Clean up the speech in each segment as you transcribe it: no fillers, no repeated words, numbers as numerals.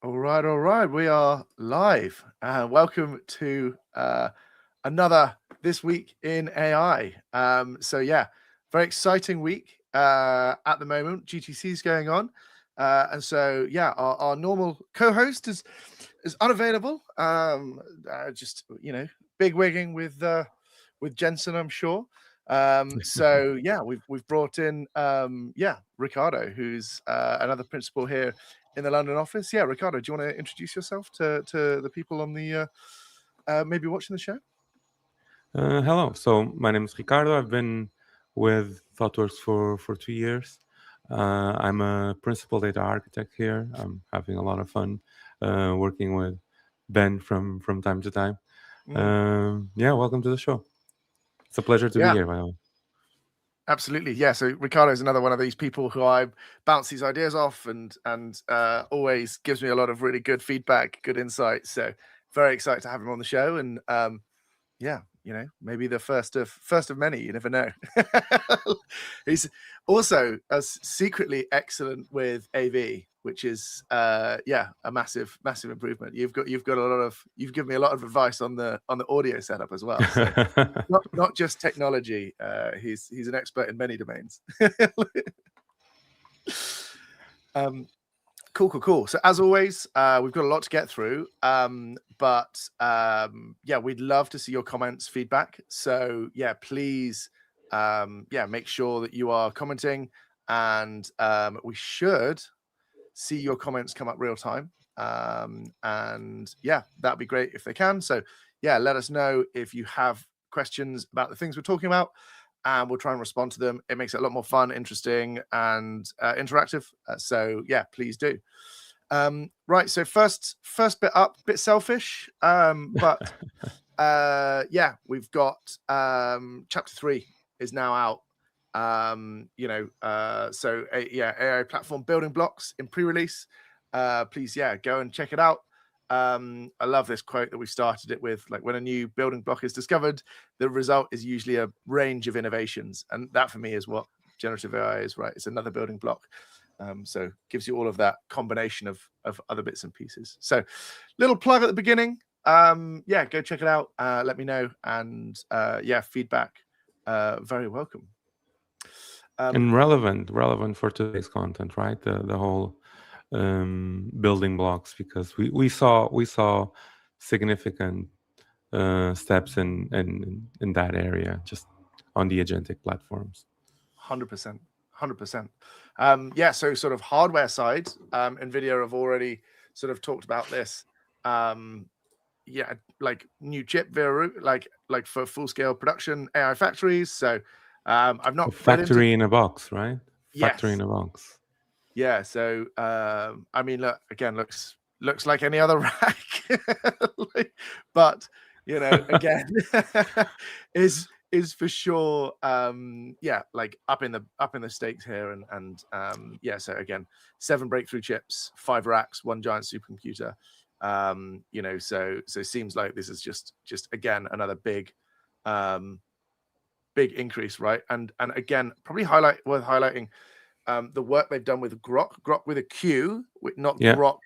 All right. We are live. Welcome to another This Week in AI. Very exciting week at the moment. GTC is going on. Our normal co-host is unavailable. Big wigging with Jensen, I'm sure. We've brought in Ricardo, who's another principal here in the London office. Yeah, Ricardo, do you want to introduce yourself to the people on the maybe watching the show? Hello. So my name is Ricardo. I've been with Thoughtworks for 2 years. I'm a principal data architect here. I'm having a lot of fun working with Ben from time to time. Welcome to the show. It's a pleasure to be here, by the way. Absolutely, yeah. So Ricardo is another one of these people who I bounce these ideas off and always gives me a lot of really good feedback, good insight. So very excited to have him on the show, and maybe the first of many. You never know. He's also secretly excellent with AV, which is a massive improvement. You've given me a lot of advice on the audio setup as well. So not just technology. He's an expert in many domains. Cool. So as always, we've got a lot to get through, we'd love to see your comments, feedback. So please, make sure that you are commenting, and we should see your comments come up real time. That'd be great if they can. So let us know if you have questions about the things we're talking about, and we'll try and respond to them. It makes it a lot more fun, interesting, and interactive. Please do. Right. So first bit up, bit selfish, but we've got chapter 3 is now out. AI platform building blocks in pre-release. Please, go and check it out. I love this quote that we started it with, like, when a new building block is discovered, the result is usually a range of innovations, and that for me is what generative AI is, right? It's another building block. So gives you all of that combination of other bits and pieces. So little plug at the beginning. Go check it out. Let me know, and feedback very welcome. And relevant for today's content, right? The whole building blocks, because we saw significant steps in that area just on the agentic platforms. 100%. So sort of hardware side, Nvidia have already sort of talked about this. Like new chip via like for full scale production AI factories. So I've not factory in a box, right? Yes. Factory in a box. Yeah. So looks like any other rack, but again, is for sure like up in the stakes here, and so again, 7 breakthrough chips, 5 racks, 1 giant supercomputer. So it seems like this is just again another big increase, right? And again, probably worth highlighting the work they've done with Grok with a Q, not Grok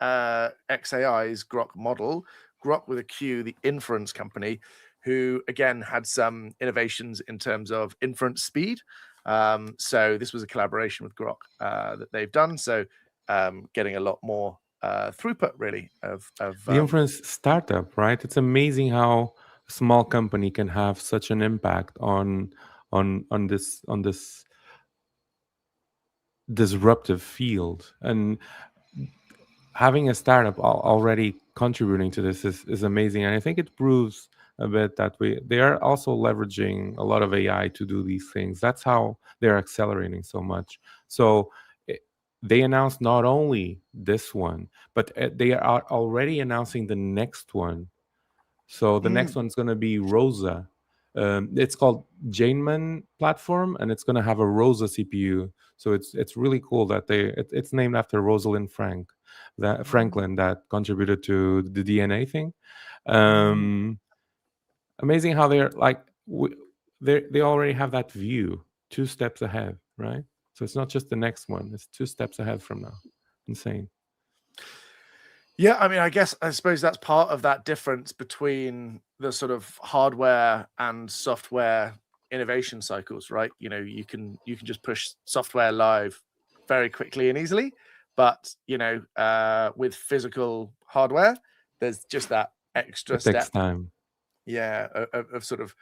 XAI's Grok model, Grok with a Q, the inference company, who again had some innovations in terms of inference speed. So this was a collaboration with Grok that they've done. So getting a lot more throughput, really, of the inference startup, right? It's amazing how a small company can have such an impact on this disruptive field, and having a startup already contributing to this is amazing. And I think it proves a bit that they are also leveraging a lot of AI to do these things. That's how they're accelerating so much. So they announced not only this one, but they are already announcing the next one. So the next one's going to be Rosa. It's called Janeman platform, and it's going to have a Rosa CPU. So it's really cool that it's named after Rosalind Franklin that contributed to the DNA thing. Amazing how they're like they already have that view 2 steps ahead, right? So it's not just the next one; it's 2 steps ahead from now. Insane. Yeah, I mean, I suppose that's part of that difference between the sort of hardware and software innovation cycles, right? You can just push software live very quickly and easily, but with physical hardware, there's just that extra It takes step, time. yeah, of sort of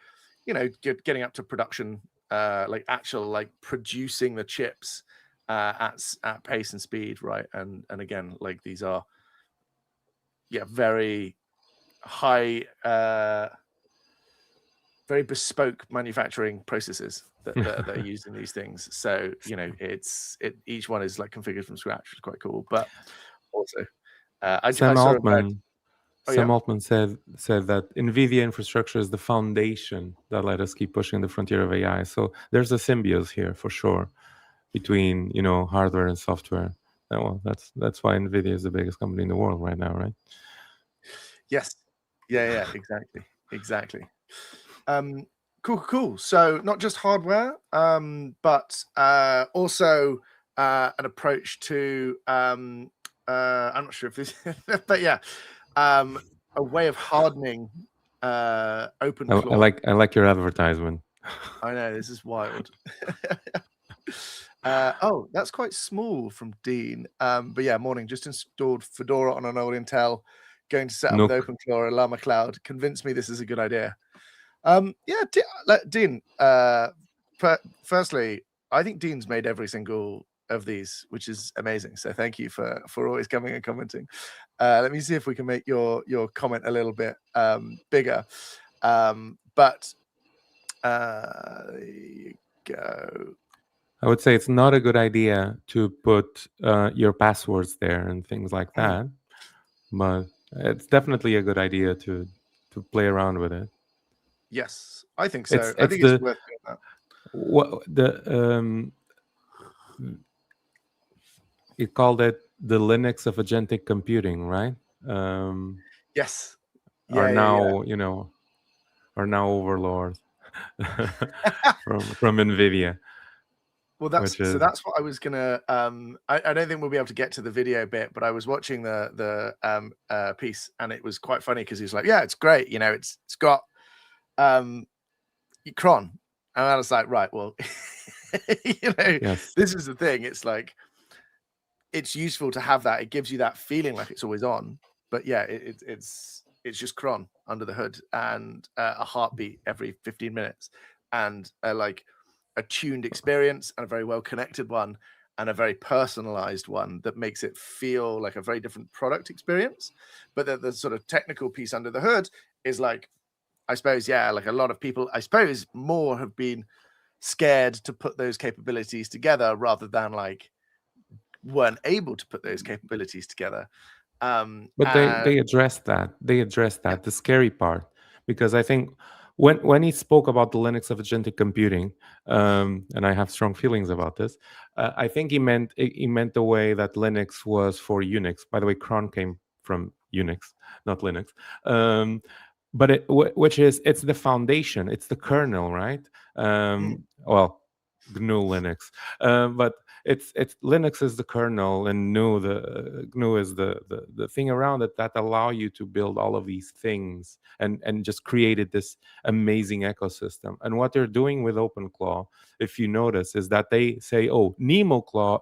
getting up to production, like actual like producing the chips at pace and speed, right? And again, like these are very high, very bespoke manufacturing processes that are used in these things. So each one is like configured from scratch, which is quite cool. But also, I Sam saw a bird. Altman Oh Sam yeah, Altman said that NVIDIA infrastructure is the foundation that let us keep pushing the frontier of AI. So there's a symbiosis here for sure between hardware and software. And well, that's why NVIDIA is the biggest company in the world right now, right? yes, yeah, exactly. Cool. So not just hardware, but also an approach to I'm not sure if this, but yeah, a way of hardening OpenClaw. I like your advertisement. I know this is wild. Oh, that's quite small from Dean. But yeah, morning. Just installed Fedora on an old Intel. Going to set up with Nook. OpenClaw and Llama Cloud. Convince me this is a good idea. Yeah, Dean. Firstly, I think Dean's made every single of these, which is amazing. So thank you for always coming and commenting. Let me see if we can make your comment a little bit bigger. But there you go. I would say it's not a good idea to put your passwords there and things like that, but it's definitely a good idea to play around with it. Yes, I think so. I It's think it's the worth doing that. what the it called it the Linux of agentic computing, right? Yes. Are Yeah. now are now overlords from Nvidia, Well, which is that's what I was gonna. I don't think we'll be able to get to the video bit, but I was watching the piece, and it was quite funny because he's like, "Yeah, it's great. It's got cron," and I was like, "Right, well, yes. this is the thing. It's like it's useful to have that. It gives you that feeling like it's always on, but yeah, it's just cron under the hood and a heartbeat every 15 minutes, and like a tuned experience and a very well connected one and a very personalized one that makes it feel like a very different product experience. But the sort of technical piece under the hood is like, I suppose, yeah, like a lot of people, I suppose, more have been scared to put those capabilities together rather than like weren't able to put those capabilities together. But they And addressed that. They addressed yeah, that, the scary part, because I think when he spoke about the Linux of agentic computing, and I have strong feelings about this, I think he meant the way that Linux was for Unix. By the way, cron came from Unix, not Linux. But which is it's the foundation, it's the kernel, right? Well, GNU Linux, but it's Linux is the kernel, and GNU is the thing around it that allow you to build all of these things and just created this amazing ecosystem. And what they're doing with OpenClaw, if you notice, is that they say, oh, NemoClaw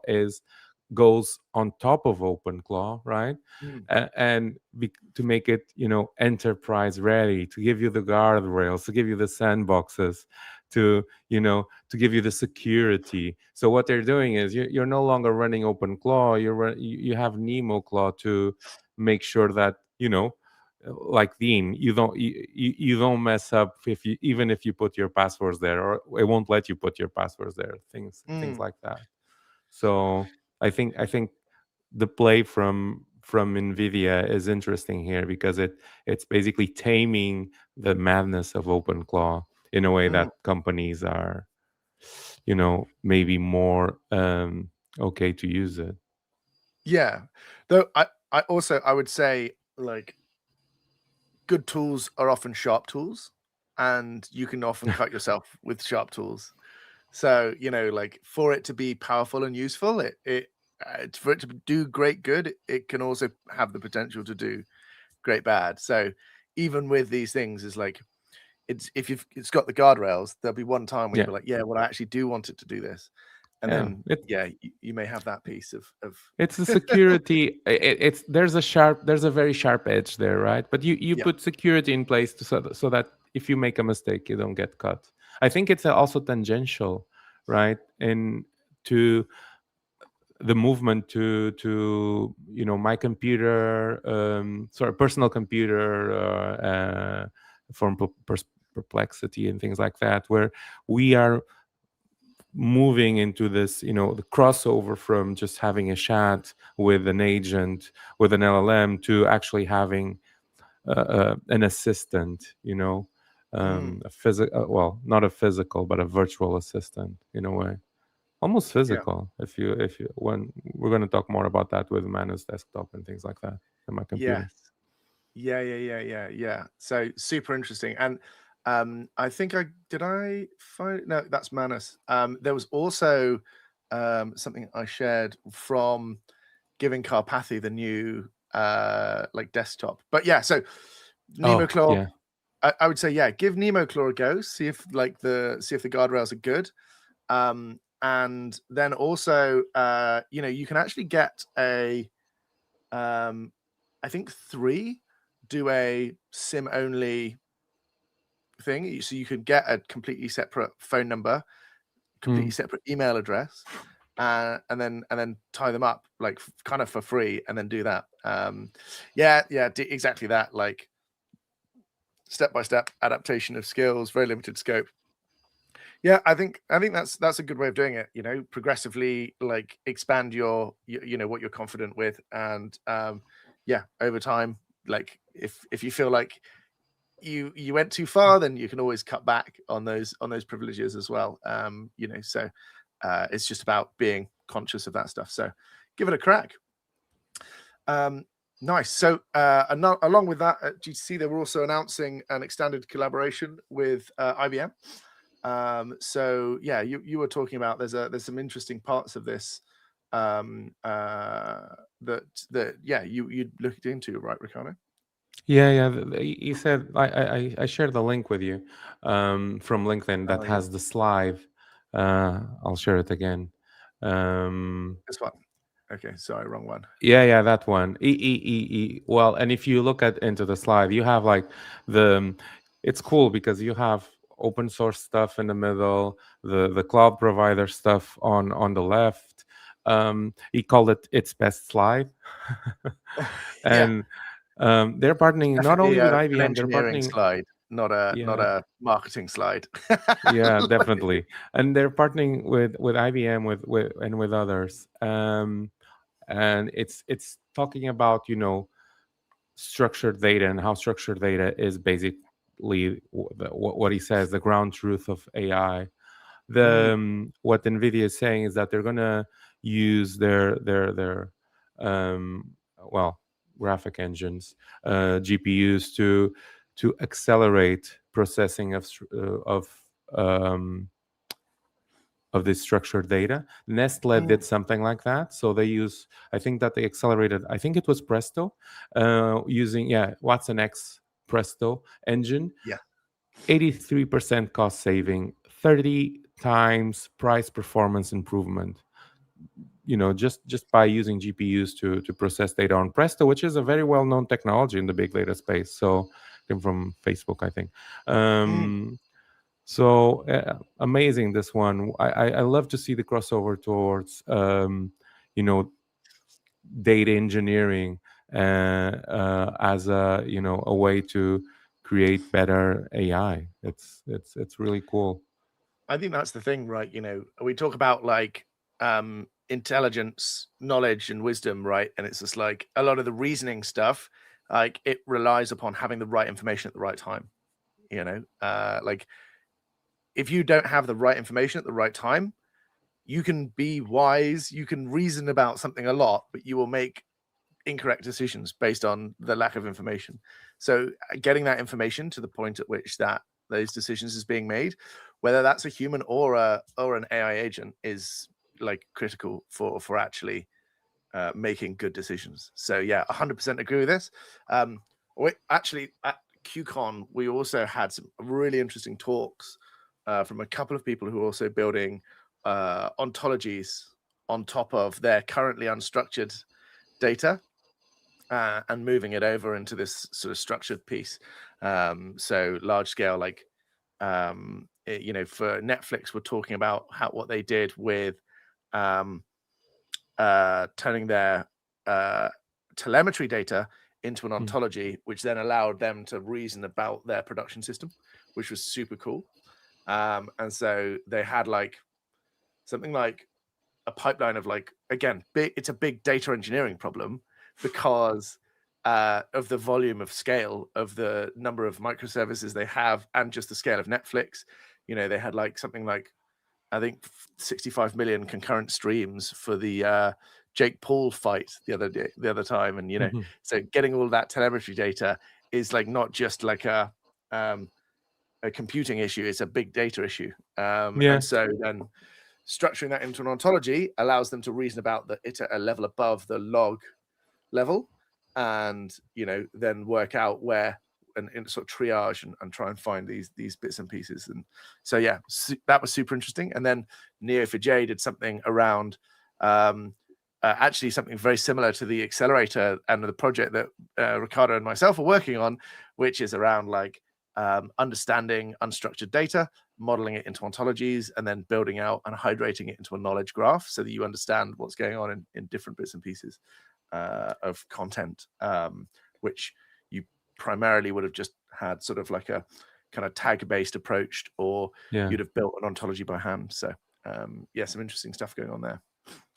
goes on top of OpenClaw, right? To make it, enterprise ready, to give you the guardrails, to give you the sandboxes, to give you the security. So what they're doing is you're no longer running OpenClaw. You have NemoClaw to make sure that like Dean, you don't mess up even if you put your passwords there, or it won't let you put your passwords there. Things like that. So I think the play from Nvidia is interesting here because it's basically taming the madness of OpenClaw in a way that companies are, maybe more okay to use it. Yeah. Though I also I would say like good tools are often sharp tools, and you can often cut yourself with sharp tools. So, like for it to be powerful and useful, for it to do great good, it can also have the potential to do great bad. So even with these things, it's like it's got the guardrails, there'll be one time when Yeah, you'll be like, yeah, well, I actually do want it to do this, and yeah. then you may have that piece of It's a security. It's there's a very sharp edge there, right? But you yeah. put security in place so that if you make a mistake, you don't get cut. I think it's also tangential, right? And to the movement to my computer, personal computer, from perplexity and things like that, where we are moving into this, the crossover from just having a chat with an agent, with an LLM, to actually having an assistant, a physical, well, not a physical, but a virtual assistant in a way, almost Yeah. physical. If you, when we're going to talk more about that with Manus desktop and things like that in my computer. Yes. Yeah. So super interesting. And I think I find, no, that's Manus. There was also something I shared from giving Carpathy the new like desktop. But yeah, so Oh NemoClaw, yeah. I would say, yeah, give NemoClaw a go, see if the guardrails are good. And then also you can actually get a I think 3 do a SIM only thing. So you could get a completely separate phone number, completely separate email address, and then tie them up like kind of for free, and then do that. Exactly that. Like step-by-step adaptation of skills, very limited scope. Yeah, I think that's a good way of doing it. Progressively like expand your what you're confident with, and over time, like if you feel like you went too far, then you can always cut back on those privileges as well. So it's just about being conscious of that stuff. So give it a crack. Nice. So along with that, at GTC, they were also announcing an extended collaboration with IBM. So yeah, you were talking about there's some interesting parts of this that you looked into, right, Ricardo? Yeah. He said I shared the link with you from LinkedIn that Oh yeah, has the slide. I'll share it again. this one. Okay, sorry, wrong one. Yeah, that one. Well, and if you look at into the slide, you have like the. It's cool because you have open source stuff in the middle, the cloud provider stuff on the left. He called it its best slide, Yeah, and they're partnering not definitely only with an IBM, they're engineering partnering. slide, not Yeah, a marketing slide. yeah, definitely, and they're partnering with IBM, with and with others. And it's talking about structured data and how structured data is basically what he says the ground truth of AI. The what Nvidia is saying is that they're gonna use their um, well, graphic engines, GPUs to accelerate processing um, of this structured data. Nestle did something like that. So they use, I think that they accelerated, I think it was Presto, using, Watson X Presto engine, Yeah. 83% cost saving, 30 times price performance improvement. Just by using GPUs to process data on Presto, which is a very well-known technology in the big data space. So came from Facebook, I think. So amazing, this one. I love to see the crossover towards data engineering as a way to create better AI. It's really cool. I think that's the thing, right? We talk about like intelligence, knowledge, and wisdom, right? And it's just like a lot of the reasoning stuff, like it relies upon having the right information at the right time. Like if you don't have the right information at the right time, you can be wise, you can reason about something a lot, but you will make incorrect decisions based on the lack of information. So getting that information to the point at which that those decisions is being made, whether that's a human or an AI agent, is like critical for actually making good decisions. So yeah, 100% agree with this. Actually, at QCon, we also had some really interesting talks from a couple of people who are also building ontologies on top of their currently unstructured data and moving it over into this sort of structured piece. So large scale, like, for Netflix, we're talking about what they did with turning their telemetry data into an ontology, which then allowed them to reason about their production system, which was super cool. And so they had like something like a pipeline of like, again, it's a big data engineering problem because of the volume of scale of the number of microservices they have and just the scale of Netflix. They had like something like, I think 65 million concurrent streams for the Jake Paul fight the other time. And, so getting all that telemetry data is like not just like a computing issue, it's a big data issue. And so then structuring that into an ontology allows them to reason about it at a level above the log level and, then work out where and sort of triage and try and find these bits and pieces. And so, yeah, that was super interesting. And then Neo4j did something around actually something very similar to the accelerator and the project that Ricardo and myself are working on, which is around like understanding unstructured data, modeling it into ontologies, and then building out and hydrating it into a knowledge graph so that you understand what's going on in different bits and pieces of content, which you primarily would have just had sort of like a kind of tag-based approach, or you'd have built an ontology by hand. So yeah, some interesting stuff going on there.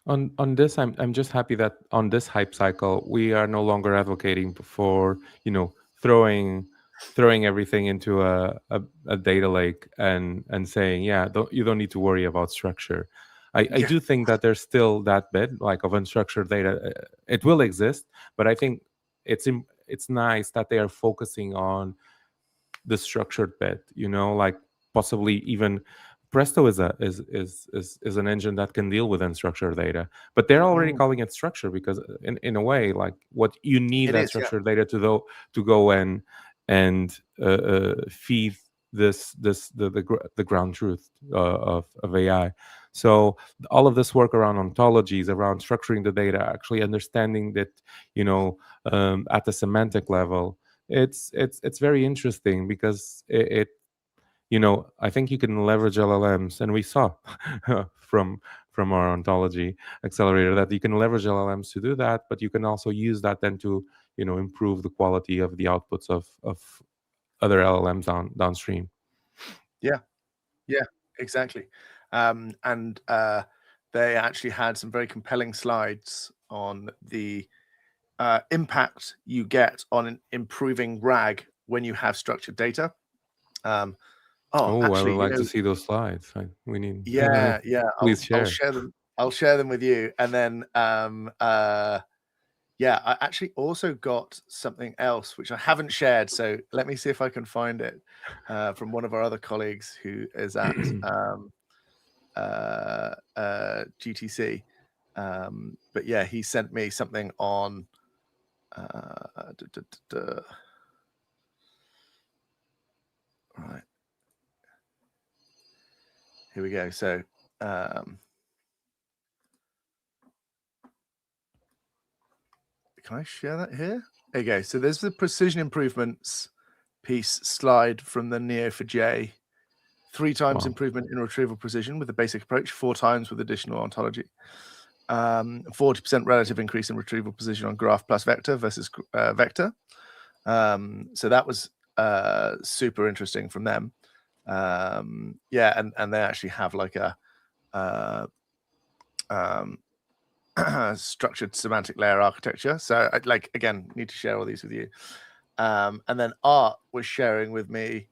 On this, I'm just happy that on this hype cycle, we are no longer advocating for throwing everything into a data lake and saying, you don't need to worry about structure. I do think that there's still that bit like of unstructured data. It will exist, but I think it's nice that they are focusing on the structured bit. Like possibly even Presto is an engine that can deal with unstructured data, but they're already calling it structure because in a way, like what you need that structured data to go and feed the ground truth of AI. So all of this work around ontologies, around structuring the data, actually understanding that at the semantic level, it's very interesting because it I think you can leverage LLMs, and we saw from our ontology accelerator that you can leverage LLMs to do that, but you can also use that then to improve the quality of the outputs of other LLMs downstream. Yeah, exactly. And they actually had some very compelling slides on the impact you get on improving RAG when you have structured data. Actually, I would like to see those slides. We need. Yeah. Please share. I'll share them. I'll share them with you, and then I actually also got something else which I haven't shared. So let me see if I can find it from one of our other colleagues who is at GTC. But yeah, he sent me something on. Right. Here we go. So can I share that here? There you go. So there's the precision improvements piece slide from the Neo4j. 3 times improvement in retrieval precision with the basic approach, 4 times with additional ontology. 40% relative increase in retrieval precision on graph plus vector versus vector. So that was super interesting from them. And they actually have like a structured semantic layer architecture. So I again need to share all these with you. And then Art was sharing with me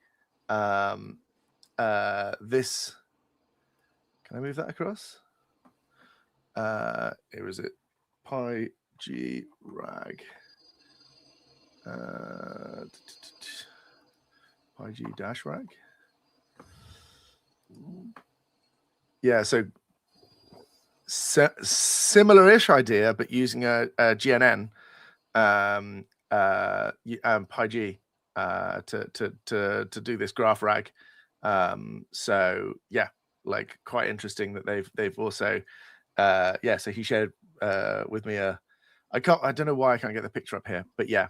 this. Can I move that across? Here is it. PyGRAG. PyG-RAG. Yeah, so similar-ish idea, but using a GNN PyG to do this GraphRAG. So yeah, like quite interesting that they've also so he shared with me I don't know why I can't get the picture up here, but yeah,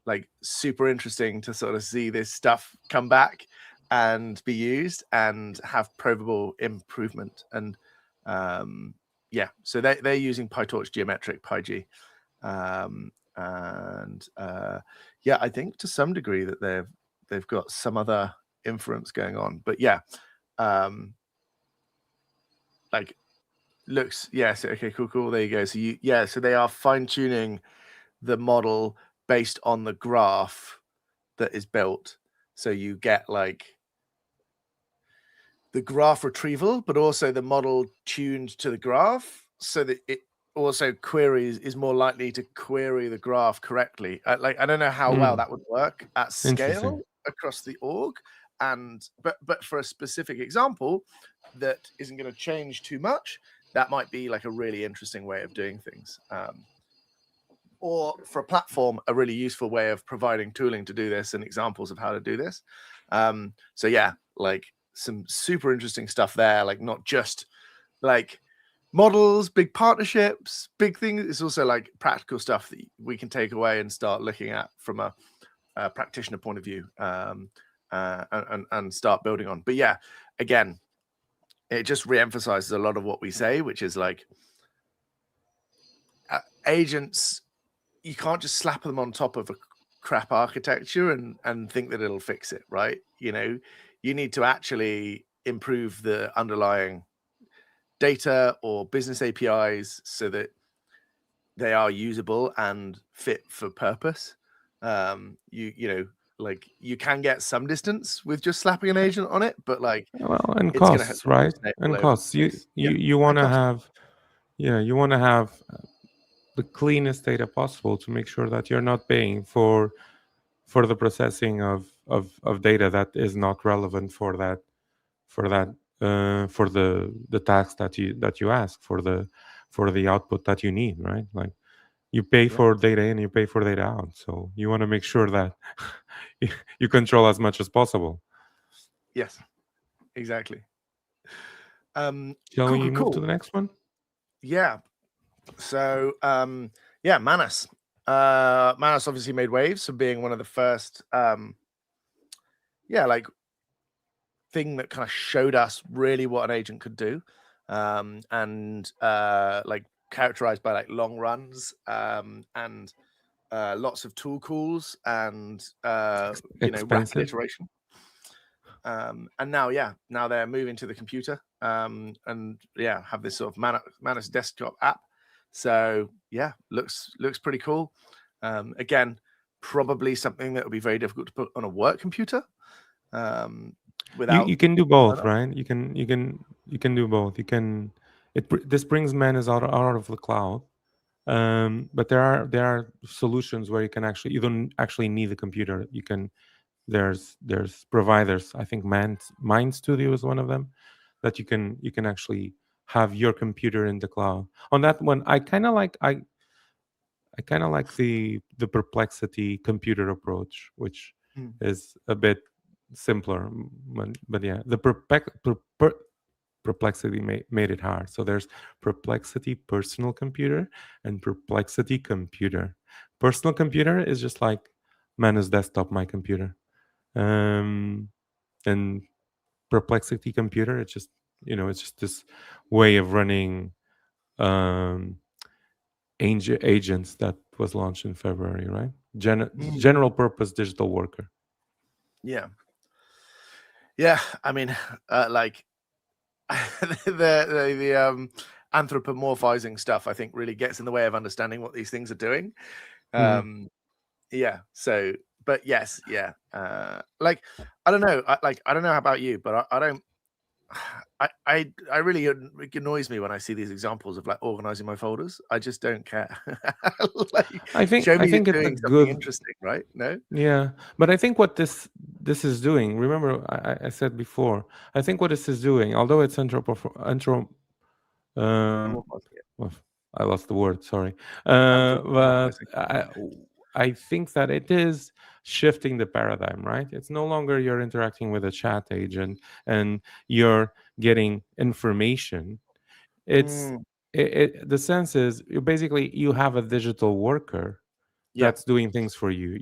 like super interesting to sort of see this stuff come back and be used and have provable improvement. And so they're using PyTorch geometric PyG. And I think to some degree that they've got some other inference going on, but like looks okay, cool. There you go. So so they are fine-tuning the model based on the graph that is built. So you get like the graph retrieval, but also the model tuned to the graph so that it also is more likely to query the graph correctly. I don't know how well that would work at scale across the org, but for a specific example that isn't going to change too much, that might be like a really interesting way of doing things. Or for a platform, a really useful way of providing tooling to do this and examples of how to do this. So yeah, like some super interesting stuff there, like not just like models, big partnerships, big things. It's also like practical stuff that we can take away and start looking at from a practitioner point of view, and start building on. But yeah, again, it just reemphasizes a lot of what we say, which is like agents, you can't just slap them on top of a crap architecture and think that it'll fix it, right? You know, you need to actually improve the underlying data or business APIs so that they are usable and fit for purpose. You know, like you can get some distance with just slapping an agent on it, but like and costs, right? And costs. You want to have you want to have the cleanest data possible to make sure that you're not paying for the processing of data that is not relevant for the task that you ask for the output that you need, right? Like you pay for data in, you pay for data out, so you want to make sure that you control as much as possible. Yes, exactly. Shall we move to the next one? Yeah. So Manus. Manus obviously made waves for being one of the first like thing that kind of showed us really what an agent could do, and like characterized by like long runs and lots of tool calls and rapid iteration. And now they're moving to the computer and have this sort of Manus desktop app. So yeah, looks pretty cool. Again, probably something that would be very difficult to put on a work computer. Without you can do both, right? You can do both. This brings Manus out of the cloud. But there are solutions where you don't actually need the computer. There's providers. I think Mind Studio is one of them that you can actually have your computer in the cloud. On that one, I kind of like the Perplexity computer approach, which is a bit simpler. But yeah, the Perplexity made it hard. So there's Perplexity Personal Computer and Perplexity Computer. Personal Computer is just like Manus Desktop, my computer. And Perplexity Computer, it's just this way of running agents that was launched in February, right? General purpose digital worker. Yeah. I mean, like the anthropomorphizing stuff, I think, really gets in the way of understanding what these things are doing. So, but yes, like I don't know, I don't know about you, but I don't. I really, it annoys me when I see these examples of like organizing my folders. I just don't care. I think it's doing something interesting, right? No. Yeah, but I think what this is doing. Remember, I said before. I think what this is doing, although it's Uh, well, I lost the word. Sorry, Absolutely but optimizing. I think that it is shifting the paradigm. Right? It's no longer you're interacting with a chat agent and you're getting information. It's Mm, the sense is you have a digital worker yeah. that's doing things for you.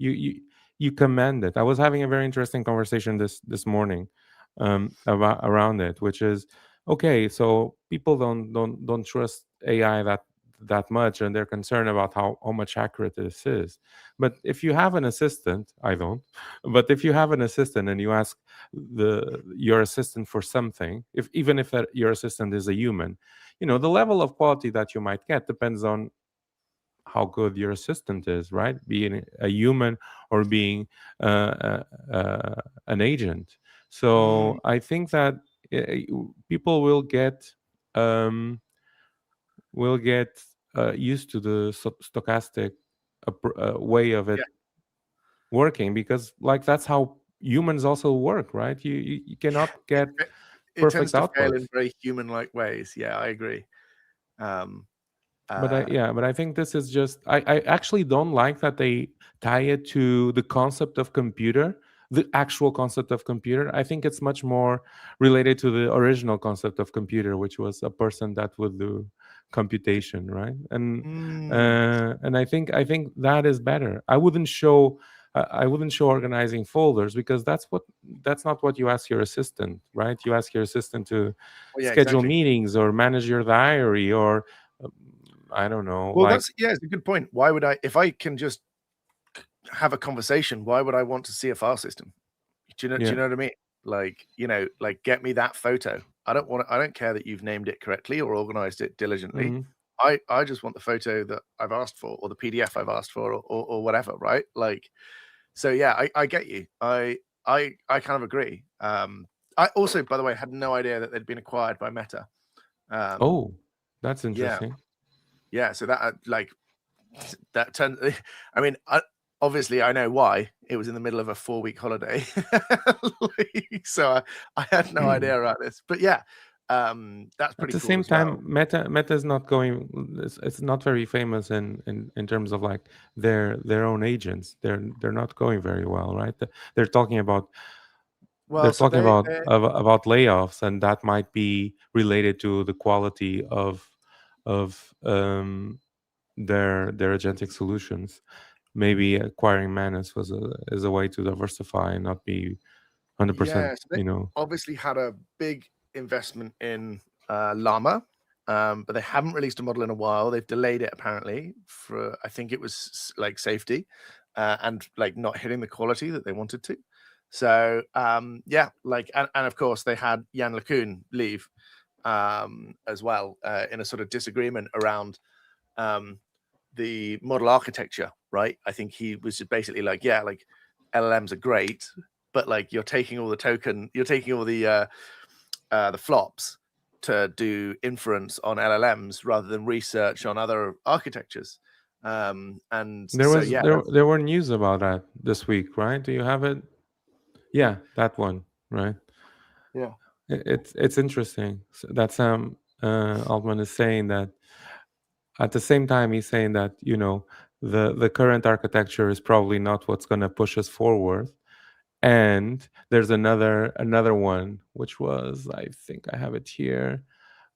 You command it. I was having a very interesting conversation this morning about around it, which is okay. So people don't trust AI that much, and they're concerned about how much accurate this is. But if you have an assistant, I don't. But if you have an assistant and you ask your assistant for something, if even if your assistant is a human, the level of quality that you might get depends on how good your assistant is, right? Being a human or being an agent. Mm, So I think that people um, will get used to the stochastic way of it yeah. working, because like that's how humans also work, right? You cannot It, get it it tends perfect to fail in outputs. very human-like ways. Yeah, I agree. Um, But uh, I think this is just I actually don't like that they tie it to the concept of computer, the actual concept of computer. I think it's much more related to the original concept of computer, which was a person that would do computation, right? mm, And I think that is better. I wouldn't show organizing folders, because that's not what you ask your assistant, right? You ask your assistant to well, yeah, schedule exactly. meetings or manage your diary or um, I don't know, Well, like, that's yeah, it's a good point. Why would I, if I can just have a conversation, why would I want to see a file system? Do yeah, you know what I mean? Like, like get me that photo. I don't care that you've named it correctly or organized it diligently. mhm. I just want the photo that I've asked for, or the PDF I've asked for, or whatever, right? Like, so yeah, I get you. I kind of agree. I also, by the way, had no idea that they'd been acquired by Meta. Um, Oh, that's yeah, interesting. yeah. So that like that turned. I mean, obviously I know why. It was in the middle of a 4-week holiday, so I had no idea about this. But yeah, that's At pretty the cool same as well. time, Meta is not going. It's not very famous in terms of like their own agents. They're not going very well, right? They're talking about they're Well, so talking they, about about layoffs, and that might be related to the quality of their agentic solutions. Maybe acquiring Manus is a way to diversify and not be 100%. yeah, so they obviously had a big investment in Llama, but they haven't released a model in a while. They've delayed it apparently for, I think it was like safety, and like not hitting the quality that they wanted to. So yeah, like and of course they had Jan LeCun leave as well in a sort of disagreement around um, the model architecture, right? I think he was just basically like, yeah, like LLMs are great, but like you're taking all the flops to do inference on LLMs rather than research on other architectures. And There so was yeah, there that's there were news about that this week, right? Do you have it? Yeah, that one, right? yeah. It's interesting. That Sam Altman is saying that at the same time he's saying that the current architecture is probably not what's going to push us forward. And there's another one, which was, I think I have it here.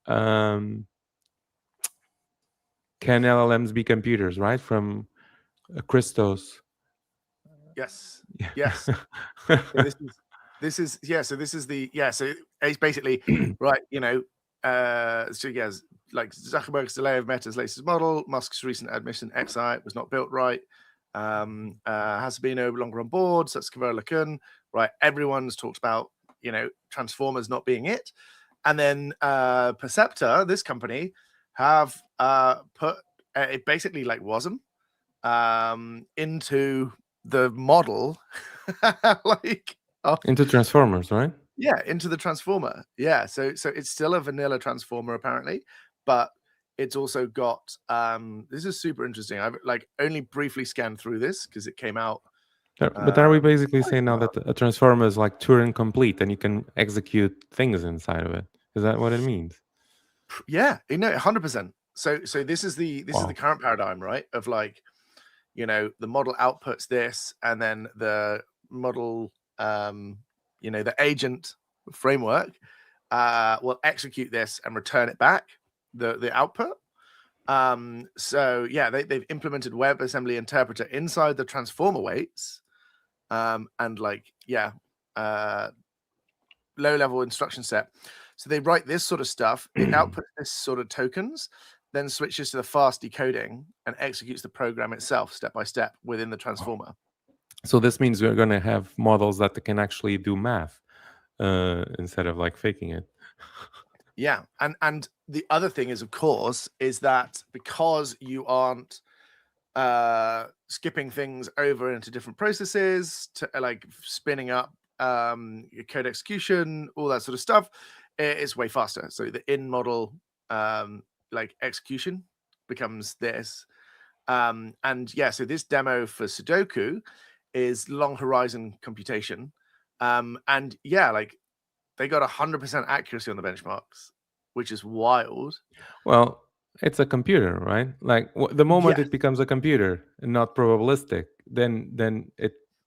Um, can LLMs be computers, right? From Christos. Yes, yes. So this is yeah. So this is the yeah. So it's basically right. So yes, like Zuckerberg's delay of Meta's latest model, Musk's recent admission XI was not built right. Has been no longer on board. So that's Kavara Lakun. Right. Everyone's talked about Transformers not being it, and then Perceptor, this company, have put it basically like WASM into the model like Into Transformers, right? yeah, into the transformer. Yeah, so it's still a vanilla transformer apparently, but it's also got this is super interesting. I've like only briefly scanned through this because it came out But are we basically quite saying a now while. that a transformer is like Turing complete and you can execute things inside of it? Is that what it means? Yeah, 100%. So this is the Wow. current paradigm, right? Of like, the model outputs this, and then the model, the agent framework will execute this and return it back, the output. So yeah, they've implemented WebAssembly interpreter inside the transformer weights, and like, low level instruction set. So they write this sort of stuff, it outputs this sort of tokens, then switches to the fast decoding and executes the program itself step by step within the transformer. So this means we're going to have models that can actually do math instead of like faking it. Yeah, and the other thing is, of course, is that because you aren't skipping things over into different processes to like spinning up your code execution, all that sort of stuff, it's way faster. So the in model like execution becomes this. And yeah, so this demo for Sudoku is long horizon computation. And yeah, like they got 100% accuracy on the benchmarks, which is wild. Well, it's a computer, right? Like the moment Yeah. it becomes a computer and not probabilistic, then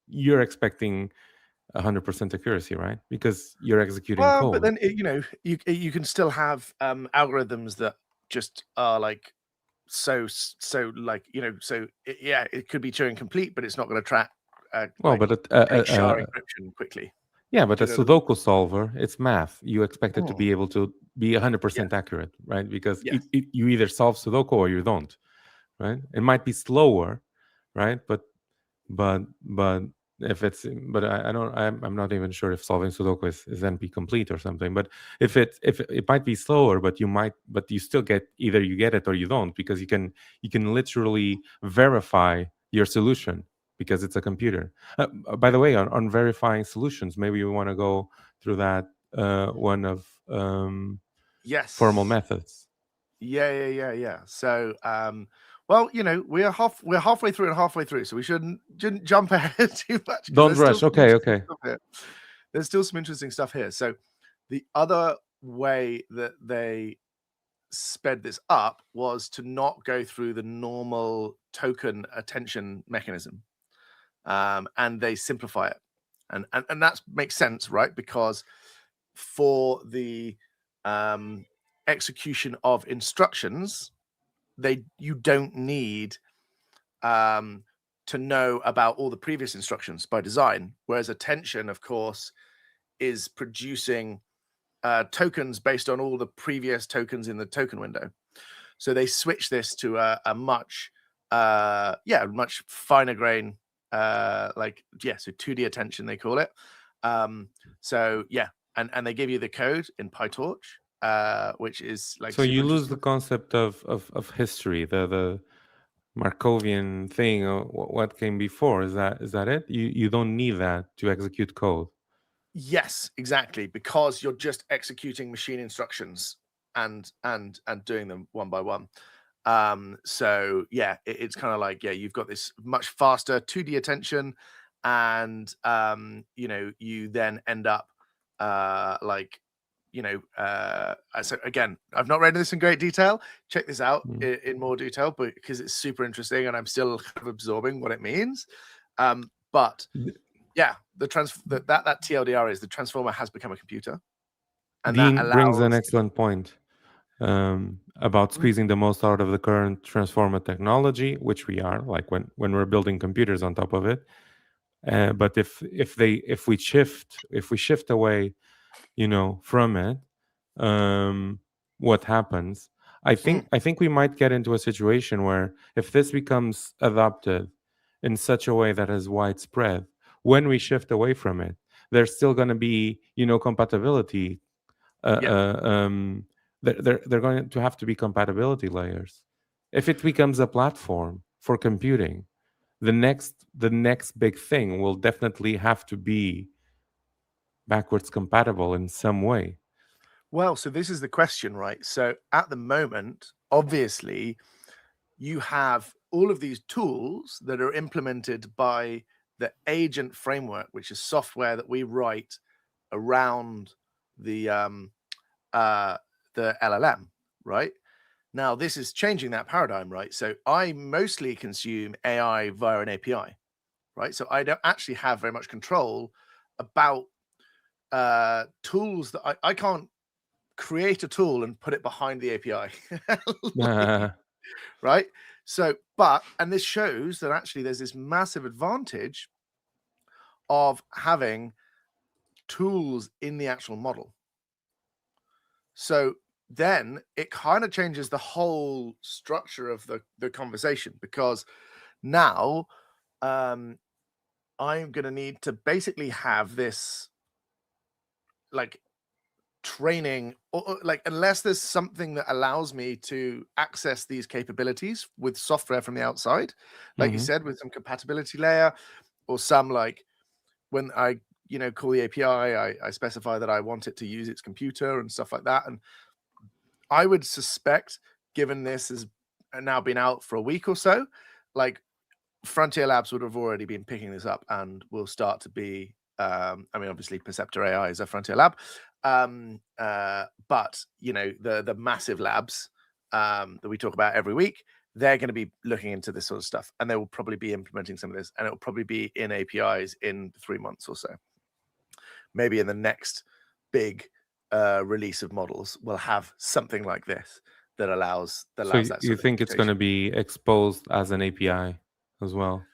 you're expecting 100% accuracy, right? Because you're executing Well, but code. then you can still have algorithms that just are like so like yeah, it could be Turing complete, but it's not going to track Well, like but take SHA encryption quickly. yeah, but Do a you know what I mean? Sudoku solver, it's math. You expect it to be able to be 100% Yes, accurate, right? Because yes. you either solve Sudoku or you don't, right? It might be slower, right? But if it's but I don't I'm not even sure if solving Sudoku is NP complete or something. But if it might be slower, but you still get either you get it or you don't, because you can literally verify your solution because it's a computer. By the way, on verifying solutions, maybe we want to go through that one of Yes. formal methods. Yeah. So well, we're halfway through and halfway through, so we shouldn't jump ahead too much, because Don't there's still rush. some Okay, interesting okay. stuff here. There's still some interesting stuff here. So the other way that they sped this up was to not go through the normal token attention mechanism, and they simplify it, and that makes sense, right? Because for the execution of instructions, you don't need to know about all the previous instructions by design, whereas attention, of course, is producing tokens based on all the previous tokens in the token window. So they switch this to a much much finer grain, so 2D attention they call it. So yeah, and they give you the code in PyTorch, which is like So super you lose the interesting. concept of history, the Markovian thing, or what came before. Is that it? You don't need that to execute code. Yes, exactly, because you're just executing machine instructions and doing them one by one. So yeah, it's kind of like, yeah, you've got this much faster 2D attention, and you then end up so again, I've not read this in great detail. Check this out in more detail, but because it's super interesting and I'm still kind of absorbing what it means. But yeah, that TLDR is the transformer has become a computer, and that Dean brings an allows. excellent point about squeezing the most out of the current transformer technology, which we are, like when we're building computers on top of it. But if we shift away, from it, what happens? I think we might get into a situation where, if this becomes adopted in such a way that is widespread, when we shift away from it, there's still going to be, compatibility. They're going to have to be compatibility layers. If it becomes a platform for computing, the next big thing will definitely have to be backwards compatible in some way. Well, so this is the question, right? So at the moment, obviously, you have all of these tools that are implemented by the agent framework, which is software that we write around the LLM, right? Now, this is changing that paradigm, right? So I mostly consume AI via an API, right? So I don't actually have very much control about tools that I can't create a tool and put it behind the API. Right? So, and this shows that actually there's this massive advantage of having tools in the actual model. So then it kind of changes the whole structure of the conversation, because now I'm going to need to basically have this like training, or like, unless there's something that allows me to access these capabilities with software from the outside, like you said, with some compatibility layer, or some, like, when I call the API, I specify that I want it to use its computer and stuff like that. And I would suspect, given this has now been out for a week or so, like, Frontier Labs would have already been picking this up and will start to be, I mean, obviously Perceptor AI is a Frontier Lab, but the massive labs that we talk about every week, they're going to be looking into this sort of stuff, and they will probably be implementing some of this, and it will probably be in APIs in 3 months or so. Maybe in the next big release of models, we'll have something like this that allows So that you sort of think it's going to computation. be exposed as an API as well?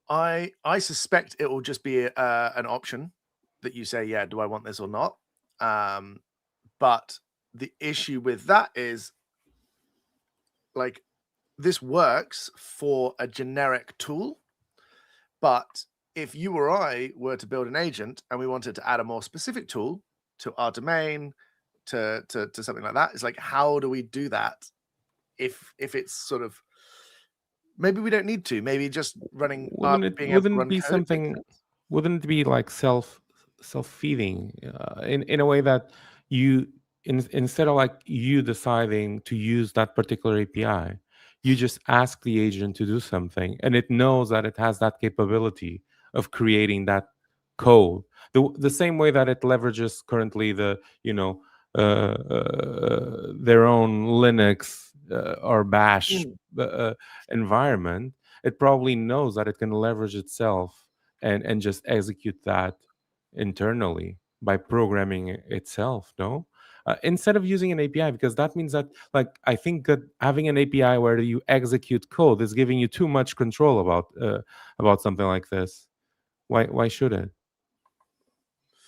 I suspect it will just be an option that you say, yeah, do I want this or not? But the issue with that is, like, this works for a generic tool, but if you or I were to build an agent and we wanted to add a more specific tool to our domain, to something like that, it's like, how do we do that if it's sort of, maybe we don't need to, maybe just running up, being able to Wouldn't it run be code makes something? sense. Wouldn't it be like self-feeding, in a way that you, instead of like you deciding to use that particular API, you just ask the agent to do something, and it knows that it has that capability of creating that code. The same way that it leverages currently their own Linux or Bash environment. It probably knows that it can leverage itself and just execute that internally by programming itself, no? Instead of using an API, because that means that, like, I think that having an API where you execute code is giving you too much control about something like this. Why should it?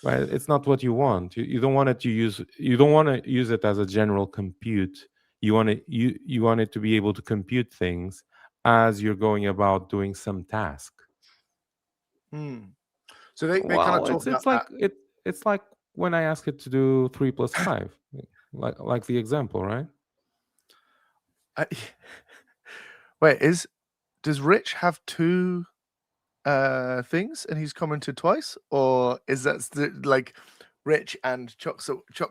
Right? It's not what you want. You don't want it to use. You don't want to use it as a general compute. You want it to be able to compute things as you're going about doing some task. So they kind of Well, talk about it's like that. it's like when I ask it to do 3 + 5, like the example, right? I, wait, does Rich have two things and he's commented twice, or is that like Rich and Choc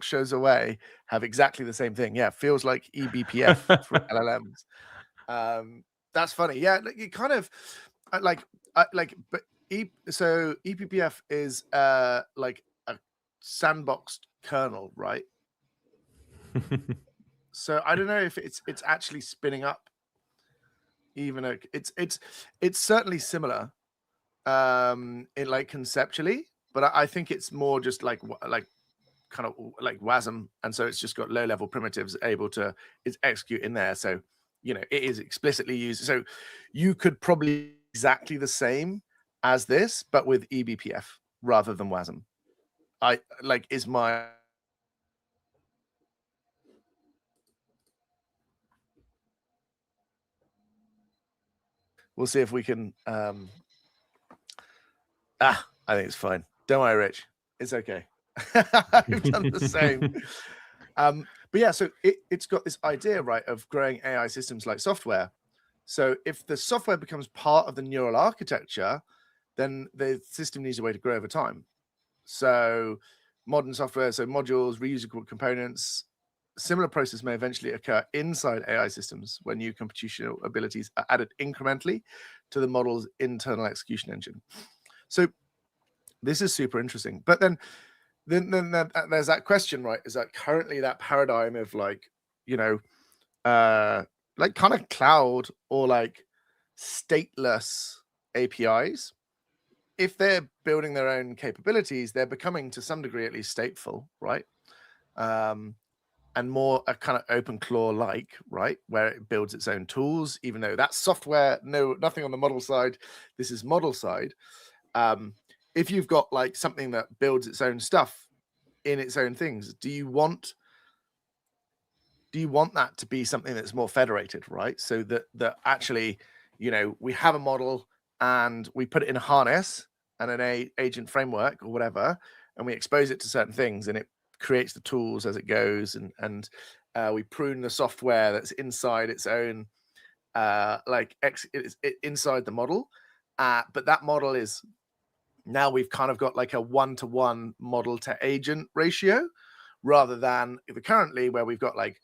Shows Away have exactly the same thing? Yeah, feels like eBPF for LLMs. That's funny. Yeah, like, you kind of but so eBPF is like a sandboxed kernel, right? So I don't know if it's actually spinning up even a, it's certainly similar in, like, conceptually, but I think it's more just like kind of like WASM, and so it's just got low level primitives able to execute in there. So it is explicitly used. So you could probably exactly the same as this, but with eBPF rather than WASM. I like is my We'll see if we can. I think it's fine. Don't worry, Rich. It's okay. I've done the same. But yeah, so it's got this idea, right, of growing AI systems like software. So if the software becomes part of the neural architecture, then the system needs a way to grow over time. So modern software, so modules, reusable components, similar process may eventually occur inside AI systems when new computational abilities are added incrementally to the model's internal execution engine. So this is super interesting. But then there's that question, right? Is that currently that paradigm of, like, like kind of cloud or like stateless APIs, if they're building their own capabilities, they're becoming to some degree at least stateful, right? And more a kind of OpenClaw like, right, where it builds its own tools, even though that's software, nothing on the model side. This is model side. If you've got like something that builds its own stuff in its own things, do you want that to be something that's more federated, right? So that actually, we have a model and we put it in a harness and an agent framework or whatever, and we expose it to certain things, and it creates the tools as it goes, and we prune the software that's inside its own inside the model, but that model is now we've kind of got like a 1-to-1 model to agent ratio, rather than currently where we've got like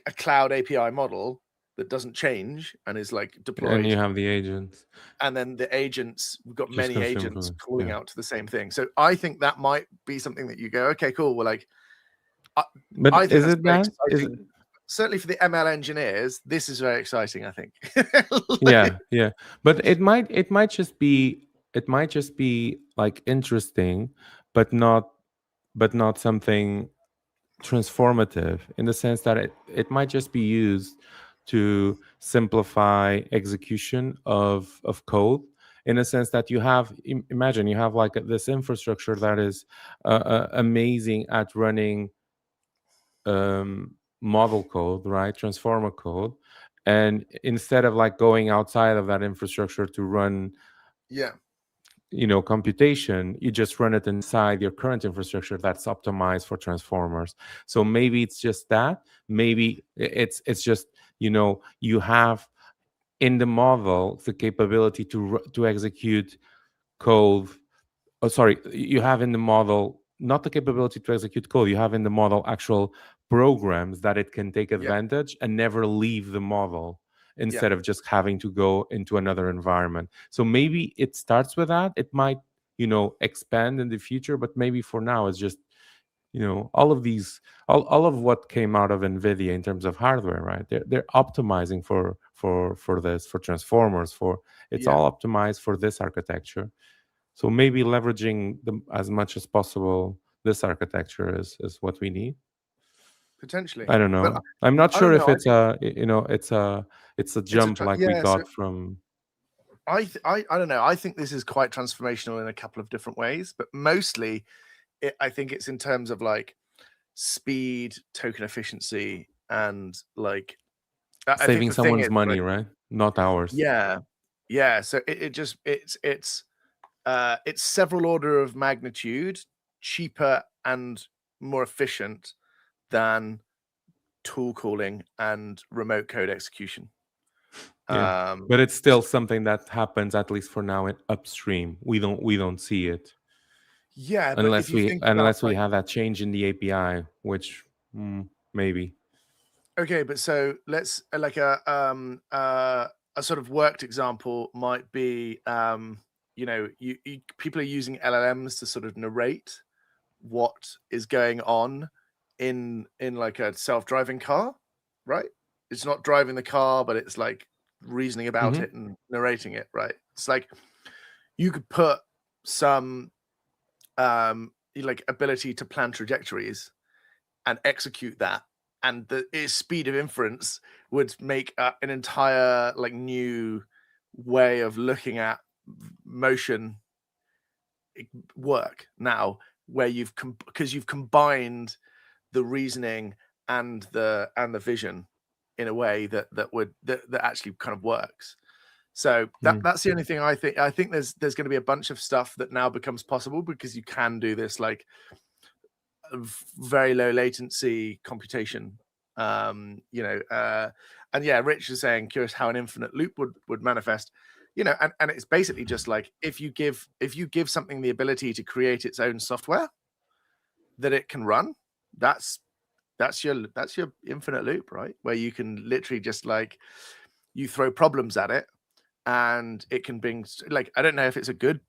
a cloud API model that doesn't change and is like deployed, and you have the agents, and then the agents, we've got just many consume agents code. calling Yeah. out to the same thing. So I think that might be something that you go, okay, cool, we're like, But I think is that's it very that? exciting. Certainly for the ML engineers, this is very exciting, I think. Yeah. But it might just be like interesting, but not something transformative, in the sense that it might just be used to simplify execution of code, in a sense that you have imagine you have like this infrastructure that is amazing at running model code, right, transformer code, and instead of like going outside of that infrastructure to run computation, you just run it inside your current infrastructure that's optimized for transformers. So maybe it's just that, maybe it's just you have in the model the capability to execute code. Oh, sorry, you have in the model not the capability to execute code, you have in the model actual programs that it can take advantage and never leave the model, instead of just having to go into another environment. So maybe it starts with that. It might expand in the future, but maybe for now it's just all of these, all of what came out of Nvidia in terms of hardware, right? They're optimizing for this, for transformers, for it's all optimized for this architecture. So maybe leveraging as much as possible this architecture is what we need. Potentially. I don't know. But I'm not I sure don't if know. it's a jump like we got from. I don't know. I think this is quite transformational in a couple of different ways, but mostly I think it's in terms of like speed, token efficiency, and like I think Saving the thing someone's is, money, like, right? Not ours. yeah. So it's several order of magnitude cheaper and more efficient than tool calling and remote code execution. Yeah, but it's still something that happens, at least for now, in upstream. We don't see it. Yeah, but Unless if you think unless about, we like, have that change in the API, which maybe. okay, but so let's like a sort of worked example might be you people are using LLMs to sort of narrate what is going on in like a self-driving car, right? It's not driving the car, but it's like reasoning about it and narrating it, right? It's like you could put some like ability to plan trajectories and execute that, and the speed of inference would make an entire like new way of looking at motion work now, where because you've combined the reasoning and the vision in a way that actually kind of works. So that's the only thing I think. I think there's going to be a bunch of stuff that now becomes possible because you can do this like very low latency computation. And yeah, Rich is saying, curious how an infinite loop would manifest. And it's basically just like if you give something the ability to create its own software that it can run, that's your infinite loop, right? Where you can literally just like you throw problems at it and it can bring, like, I don't know if it's a good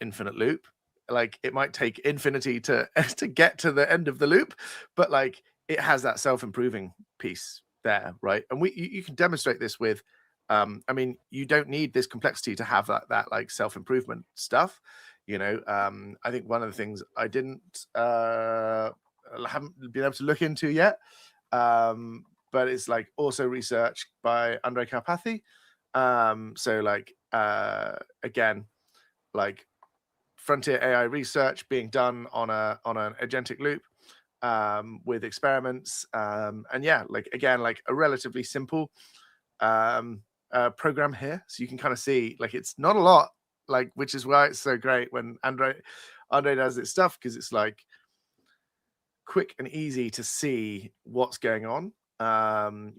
infinite loop. Like it might take infinity to to get to the end of the loop, but like it has that self-improving piece there, right? And you can demonstrate this with, I mean, you don't need this complexity to have that like self-improvement stuff. I think one of the things I haven't been able to look into yet, but it's like also research by Andre Karpathy. So like again, like frontier AI research being done on an agentic loop with experiments, and yeah, like again, like a relatively simple program here, so you can kind of see like it's not a lot, like, which is why it's so great when Andre does this stuff, because it's like quick and easy to see what's going on. And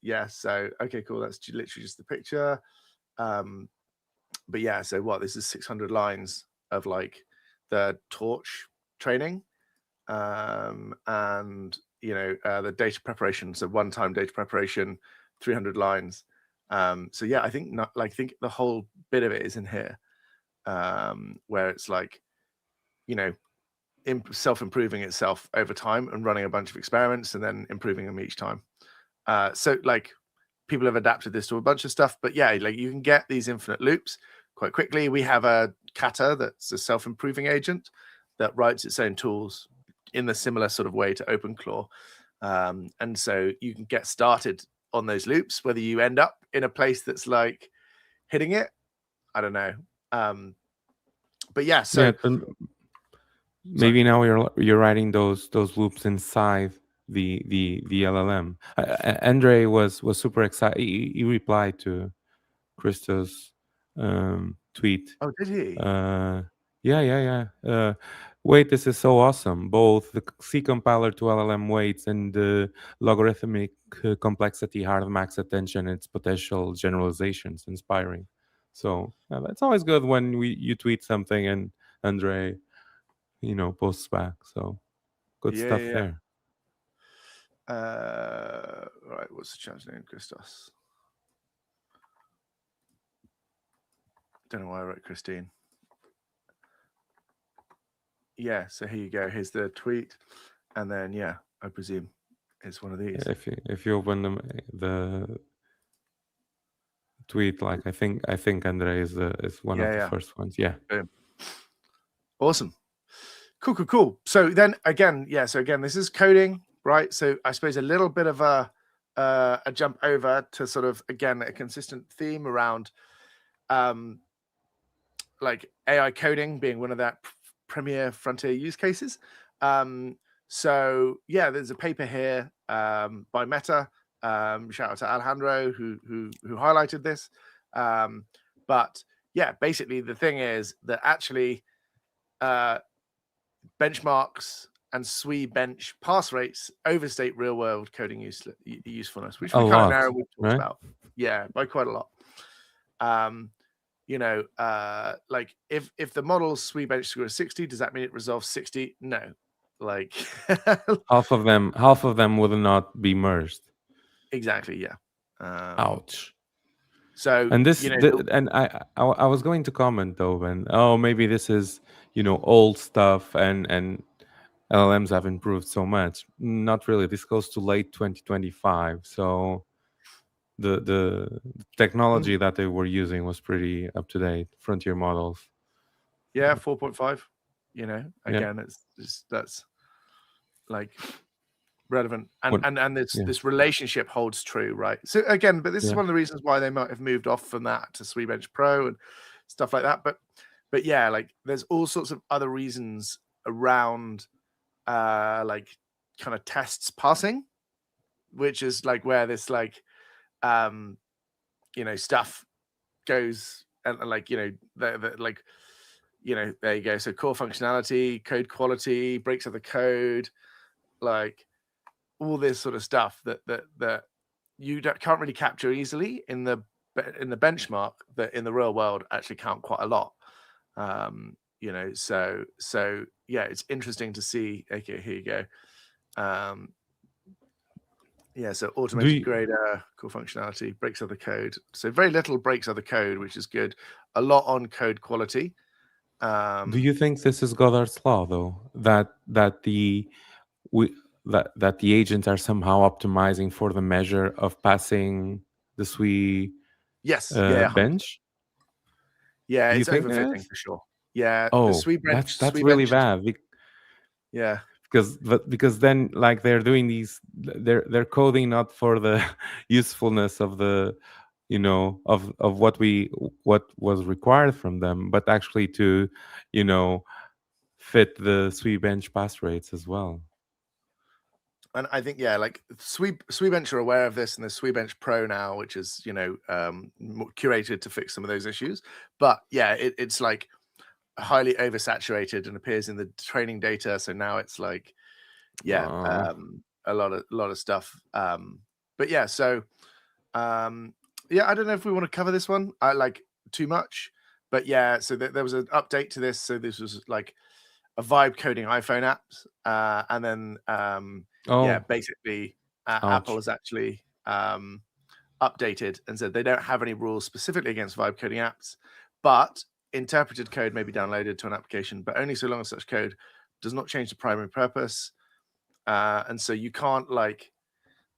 yeah, so okay, cool, that's literally just the picture. But yeah, so what, this is 600 lines of like the torch training, and the data preparation, so one-time data preparation, 300 lines. So yeah, I think the whole bit of it is in here, where it's like, self-improving itself over time and running a bunch of experiments and then improving them each time. So like people have adapted this to a bunch of stuff, but yeah, like you can get these infinite loops quite quickly. We have a kata that's a self-improving agent that writes its own tools in the similar sort of way to OpenClaw. And so you can get started on those loops, whether you end up in a place that's like hitting it, I don't know. But yeah, so maybe now you're writing those loops inside the LLM. Andre was super excited. He replied to Christo's tweet. Oh, did he? Yeah. Wait, this is so awesome. Both the C compiler to LLM weights and the logarithmic complexity hard max attention, its potential generalizations inspiring. So it's always good when you tweet something and Andre, posts back. So good stuff there. Right, what's the challenge name? Christos. Don't know why I wrote Christine. Yeah, so here you go. Here's the tweet, and then yeah, I presume it's one of these. If you open the tweet, like I think Andre is one of the first ones. Yeah. Boom. Awesome. Cool. So then again, this is coding, right? So I suppose a little bit of a jump over to sort of, again, a consistent theme around like AI coding being one of that premier frontier use cases. So yeah, there's a paper here by Meta. Shout out to Alejandro who highlighted this. But yeah, basically the thing is that actually benchmarks and SWE bench pass rates overstate real world coding usefulness, which we kind of narrowly talked about. Yeah, by quite a lot. Like if the model's SWE bench score is 60, does that mean it resolves 60? No. Like half of them would not be merged. Exactly, yeah. Ouch. So and this and I was going to comment though, and maybe this is old stuff and LLMs have improved so much. Not really. This goes to late 2025, so the technology that they were using was pretty up to date. Frontier models. Yeah, 4.5. Again, that's like relevant, and this relationship holds true, right? So again, but this is one of the reasons why they might have moved off from that to SWE Bench Pro and stuff like that. But yeah, like there's all sorts of other reasons around like kind of tests passing, which is like where this like stuff goes, and like like there you go. So core functionality, code quality, breaks of the code, like all this sort of stuff that you can't really capture easily in the benchmark, that in the real world actually count quite a lot. So yeah, it's interesting to see. Okay, here you go. So automated grader, core functionality, breaks other code. So very little breaks other code, which is good. A lot on code quality. Do you think this is Goddard's law, though, that the we that the agents are somehow optimizing for the measure of passing the SWE Yes, yeah, 100%. bench? Yeah, Do you it's think it overfitting is? for sure. Yeah, the Oh, SWE that's really bench is, bad. yeah. Because then, like, they're doing these, they're coding not for the usefulness of the, of what was required from them, but actually to, you know fit the SWE bench pass rates as well. And I think, yeah, like Swebench are aware of this, and there's Swebench Pro now, which is more curated to fix some of those issues. But yeah, it's like highly oversaturated and appears in the training data. So now it's like, yeah, a lot of stuff. But yeah, so yeah, I don't know if we want to cover this one. I like too much, but yeah. So there was an update to this. So this was like a vibe coding iPhone apps, and then yeah, basically Apple has actually updated and said they don't have any rules specifically against vibe coding apps, but interpreted code may be downloaded to an application, but only so long as such code does not change the primary purpose. And so you can't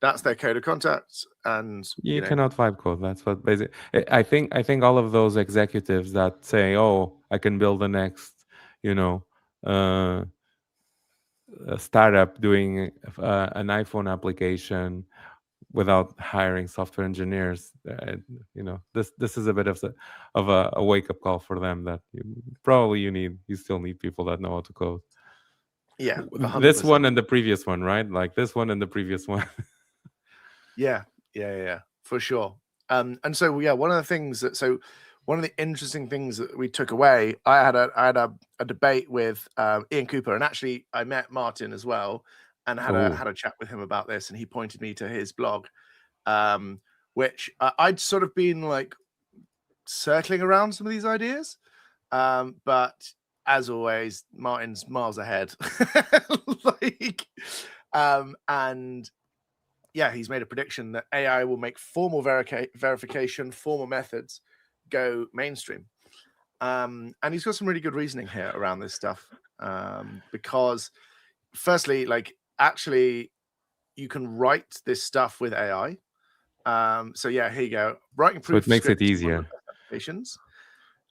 that's their code of contact, and you cannot vibe code. That's what basically. I think all of those executives that say, "Oh, I can build the next," a startup doing an iPhone application without hiring software engineers. This is a bit of a wake up call for them that you still need people that know how to code. Yeah, 100%. This one and the previous one, right? Like this one and the previous one. Yeah, for sure. And so yeah, one of the interesting things that we took away, I had a debate with Ian Cooper, and actually I met Martin as well, and had a chat with him about this, and he pointed me to his blog, which I'd sort of been like circling around some of these ideas, but as always, Martin's miles ahead. And yeah, he's made a prediction that AI will make formal verification, formal methods go mainstream. And he's got some really good reasoning here around this stuff. Because firstly, actually you can write this stuff with AI. So yeah, here you go. Writing proof So it makes it scripts easier. Applications.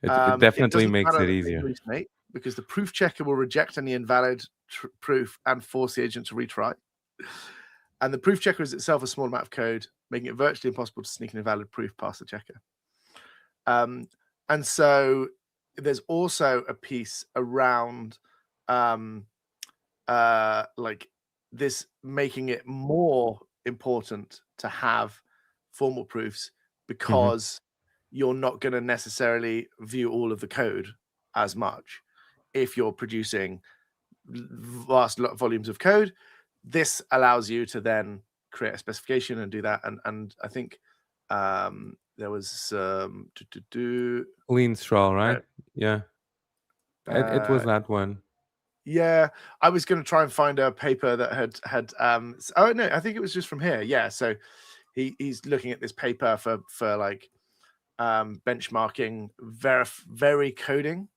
It definitely doesn't makes matter it that they easier. hallucinate, because the proof checker will reject any invalid proof and force the agent to retry. And the proof checker is itself a small amount of code, making it virtually impossible to sneak an invalid proof past the checker. And so there's also a piece around this making it more important to have formal proofs, because you're not going to necessarily view all of the code as much if you're producing vast volumes of code. This allows you to then create a specification and do that. And I think there was Leanstral, right? Yeah. It was that one. Yeah, I was going to try and find a paper that had oh no, I think it was just from here. Yeah, so he's looking at this paper for like benchmarking very coding,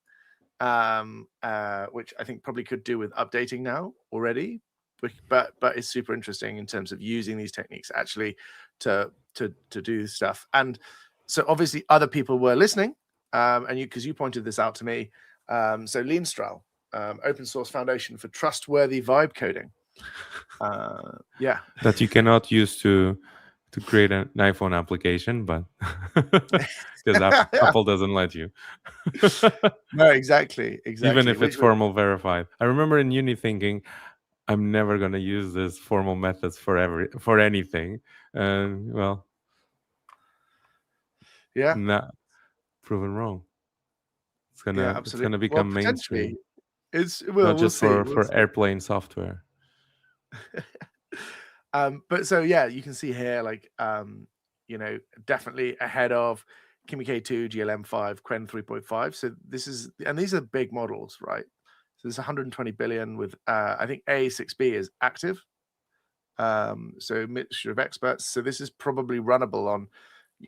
which I think probably could do with updating now already, but it's super interesting in terms of using these techniques actually to do stuff. And so obviously other people were listening, and because you pointed this out to me. So Leanstral, open source foundation for trustworthy vibe coding. Yeah, that you cannot use to create an iPhone application, but because Apple doesn't let you. No, exactly. Even if it's formal verified. I remember in uni thinking, I'm never going to use this formal methods for anything. And well, yeah, not proven wrong. It's gonna become mainstream. Not we'll just see. for airplane software. But so yeah, you can see here, definitely ahead of Kimi K2, GLM5, Quen 3.5. So these are big models, right? So there's 120 billion with I think A6B is active. So mixture of experts. So this is probably runnable on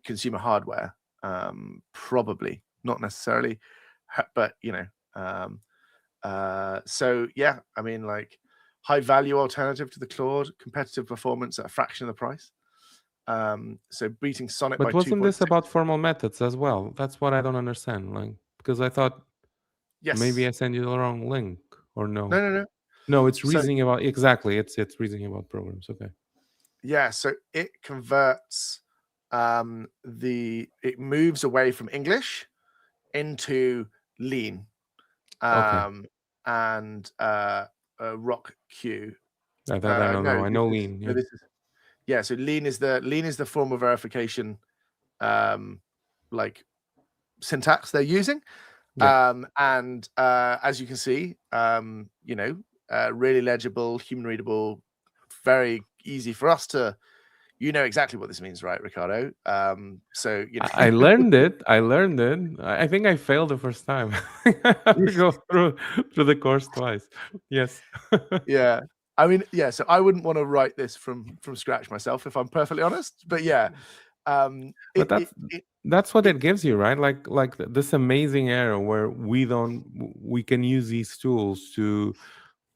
consumer hardware. Probably not necessarily, but so yeah, I mean, high value alternative to the Claude, competitive performance at a fraction of the price. So beating Sonnet by But wasn't 2.6. this about formal methods as well? That's what I don't understand. Like, because I thought maybe I Yes. sent you the wrong link, or No, no? no, no. No, it's So reasoning about exactly. It's reasoning about programs. Okay. yeah, so it converts it moves away from English into Lean Okay. and Rock Q. I thought I don't know. I know lean. No, Yeah. this is yeah. So Lean is the formal verification like syntax they're using. Yeah. And as you can see, really legible, human readable, very easy for us to. You know exactly what this means, right, Ricardo? So you know. I learned it. I learned it. I think I failed the first time. I have to go through the course twice. Yes. Yeah. I mean, yeah. So I wouldn't want to write this from scratch myself, if I'm perfectly honest. But yeah, But it that's what it it gives you, right? Like this amazing era where we can use these tools to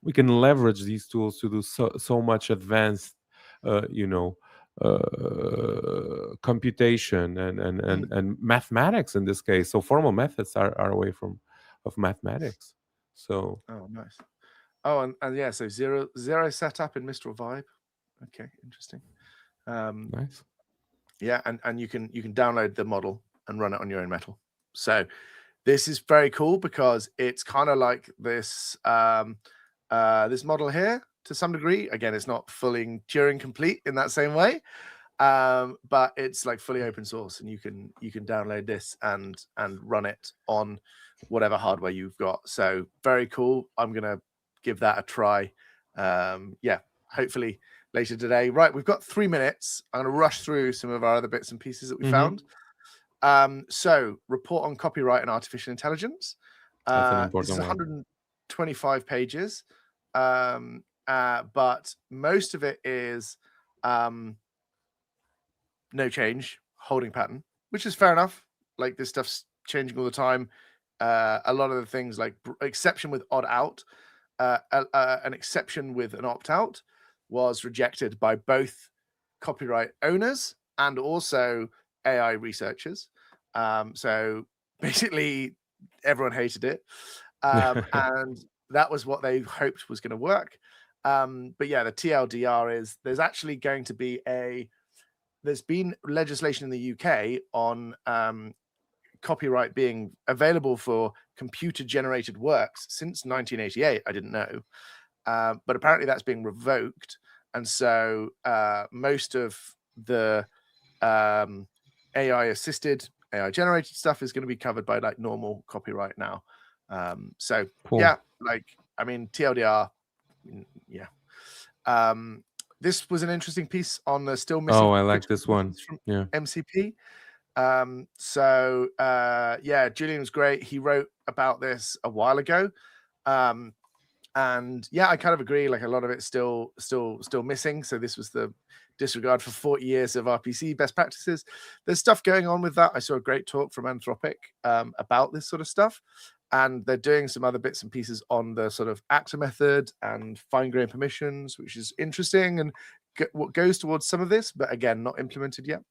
we can leverage these tools to do so much advanced you know computation and mathematics in this case. So formal methods are away from of mathematics. So oh, nice. Oh, and yeah. So zero setup in Mistral Vibe. Okay, interesting. nice. Yeah, and you can download the model and run it on your own metal. So this is very cool because it's kind of like this this model here to some degree. Again, it's not fully Turing complete in that same way, but it's like fully open source, and you can download this and run it on whatever hardware you've got. So very cool. I'm gonna give that a try. Yeah, hopefully later today. Right, we've got 3 minutes. I'm going to rush through some of our other bits and pieces that we found. So, report on copyright and artificial intelligence. That's an This is important one. 125 pages, but most of it is no change, holding pattern, which is fair enough. Like this stuff's changing all the time. A lot of the things like exception with odd out, an exception with an opt out was rejected by both copyright owners and also AI researchers. So basically, everyone hated it. And that was what they hoped was going to work. But yeah, the TLDR is there's actually going to be there's been legislation in the UK on copyright being available for computer generated works since 1988. I didn't know. But apparently that's being revoked. And so most of the AI assisted, AI generated stuff is going to be covered by like normal copyright now. So Cool. yeah, like, I mean, TLDR, yeah. This was an interesting piece on the still missing. Oh, I like this one. From Yeah. MCP. Yeah, Julian was great. He wrote about this a while ago. And yeah, I kind of agree. Like a lot of it's still missing. So this was the disregard for 40 years of RPC best practices. There's stuff going on with that. I saw a great talk from Anthropic about this sort of stuff. And they're doing some other bits and pieces on the sort of actor method and fine-grained permissions, which is interesting and what goes towards some of this, but again, not implemented yet.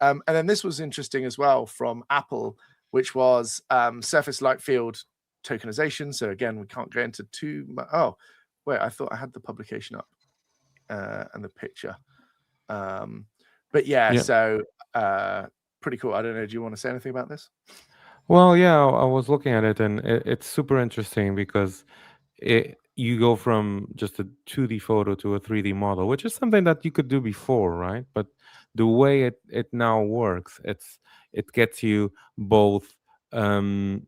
And then this was interesting as well from Apple, which was surface light field tokenization. So again, we can't go into too much. Oh, wait, I thought I had the publication up and the picture. But yeah, so pretty cool. I don't know. Do you want to say anything about this? Well, yeah, I was looking at it, and it's super interesting because you go from just a 2D photo to a 3D model, which is something that you could do before, right? But the way it now works, it gets you both the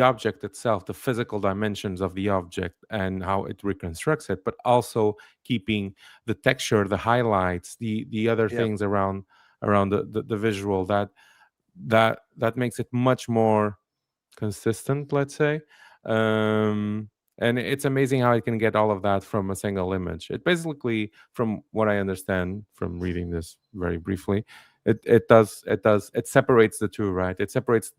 object itself, the physical dimensions of the object and how it reconstructs it, but also keeping the texture, the highlights, the other things around the visual that makes it much more consistent, let's say. And it's amazing how it can get all of that from a single image. It basically, from what I understand from reading this very briefly, it separates the two, right? It separates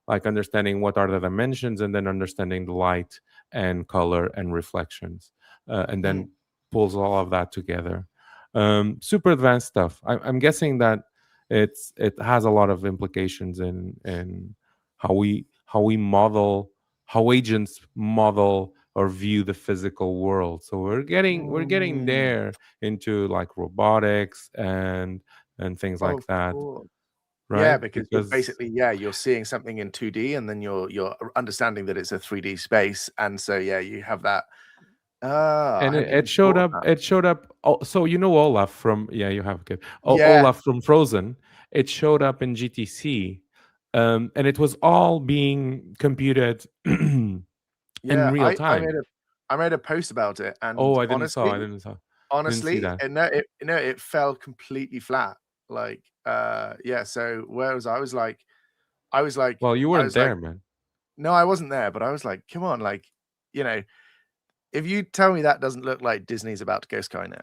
like understanding what are the dimensions and then understanding the light and color and reflections. and then pulls all of that together. Super advanced stuff. I'm guessing that it has a lot of implications in how we model, how agents model or view the physical world. So we're getting Mm. there into like robotics and things like Of that, course. Yeah, right? because you're Because basically, you're seeing something in 2D, and then you're understanding that it's a 3D space, and so you have that. I and hadn't it even showed thought of up. that. It showed up. Oh, so Olaf from you have a kid. Yeah, Olaf from Frozen. It showed up in GTC, and it was all being computed in yeah. real time. I made a post about it, Oh, and I didn't saw. I didn't saw. Didn't see that. and no, it fell completely flat. Like, yeah. So where was I? I was like, Well, you I weren't was like, there, man. no, I wasn't there, but I was like, come on, like, you know, if you tell me that doesn't look like Disney's about to go Skynet.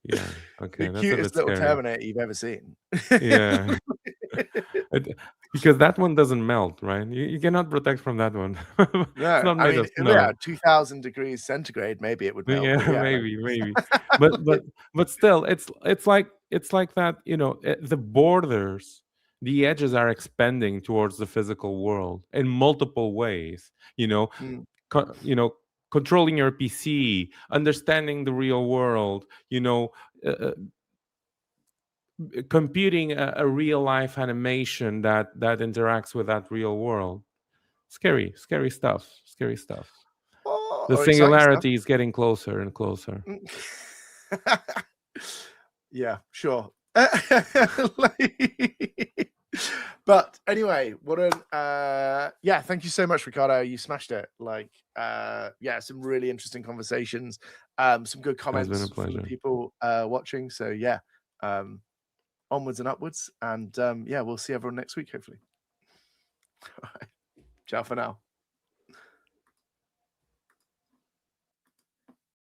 Yeah. The Okay, that's a bit cutest little scary. Terminator you've ever seen. Yeah. Because that one doesn't melt, right? You cannot protect from that one. It's No, not I made mean, of yeah, snow. 2000 degrees centigrade, maybe it would melt, but Yeah, yeah, like, maybe. But still, it's like that. The borders, the edges are expanding towards the physical world in multiple ways. You know, mm, co- you know, controlling your PC, understanding the real world. Uh, uh, computing a real life animation that interacts with that real world. Scary stuff. Scary stuff. The or exciting stuff. singularity is getting closer and closer. Mm. Yeah, sure. Like, but anyway, what an yeah, thank you so much, Ricardo. You smashed it. Like, yeah, some really interesting conversations, some good Has been a comments from the pleasure. people watching. So yeah, onwards and upwards, and yeah, we'll see everyone next week, hopefully. Ciao for now.